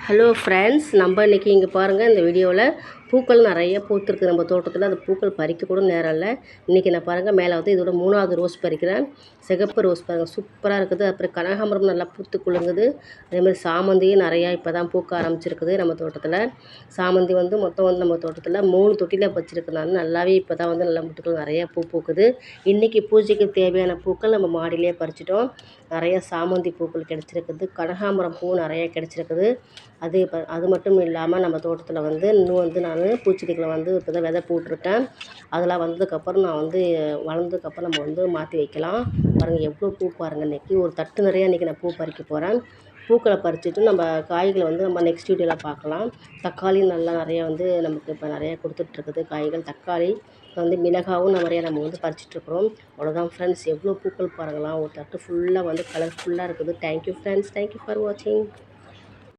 Hello friends, நம்ம இன்றைக்கி இங்கே பாருங்கள், இந்த வீடியோவில் பூக்கள் நிறைய பூத்துருக்கு நம்ம தோட்டத்தில். அந்த பூக்கள் பறிக்க கூட நேரம் இல்லை. இன்றைக்கி நான் பாருங்கள், மேலே வந்து இதோட 3வது ரோஸ் பறிக்கிறேன். சிகப்பு ரோஸ் பாருங்கள், சூப்பராக இருக்குது. அப்புறம் கனகாம்பரம் நல்லா பூத்து குலுங்குது. அதேமாதிரி சாமந்தியும் நிறையா இப்போ தான் பூக்க ஆரம்பிச்சிருக்குது நம்ம தோட்டத்தில். சாமந்தி வந்து மொத்தம் வந்து நம்ம தோட்டத்தில் 3 தொட்டியில் வச்சுருக்கனால நல்லாவே இப்போ தான் வந்து நல்லா முட்டுக்கள் நிறையா பூ பூக்குது. இன்றைக்கி பூஜைக்கு தேவையான பூக்கள் நம்ம மாடியிலே பறிச்சிட்டோம். நிறைய சாமந்தி பூக்கள் கிடச்சிருக்குது, கனகாம்பரம் பூ நிறைய கிடச்சிருக்குது. அது மட்டும் இல்லாமல் நம்ம தோட்டத்தில் வந்து இன்னும் வந்து நான் பூச்செடிகளை வந்து இப்போ தான் விதை போட்டிருக்கேன். அதெல்லாம் வந்ததுக்கப்புறம் நான் வந்து வளர்ந்ததுக்கப்புறம் நம்ம வந்து மாற்றி வைக்கலாம். பாருங்கள் எவ்வளோ பூ பாருங்கள். இன்றைக்கி ஒரு தட்டு நிறையா இன்றைக்கி நான் பூ பறிக்க போகிறேன். பூக்களை பறிச்சுட்டு நம்ம காய்களை வந்து நம்ம நெக்ஸ்ட் வீடியோவில் பார்க்கலாம். தக்காளி நல்லா நிறையா வந்து நமக்கு இப்போ நிறையா கொடுத்துட்ருக்குது காய்கள். தக்காளி வந்து மிளகாவும் நிறையா நம்ம வந்து பறிச்சிட்ருக்குறோம். அவ்வளோதான் ஃப்ரெண்ட்ஸ், எவ்வளோ பூக்கள் பாருங்களா. ஒரு தட்டு ஃபுல்லாக வந்து கலர்ஃபுல்லாக இருக்குது. தேங்க்யூ ஃப்ரெண்ட்ஸ், தேங்க்யூ ஃபார் வாட்சிங்.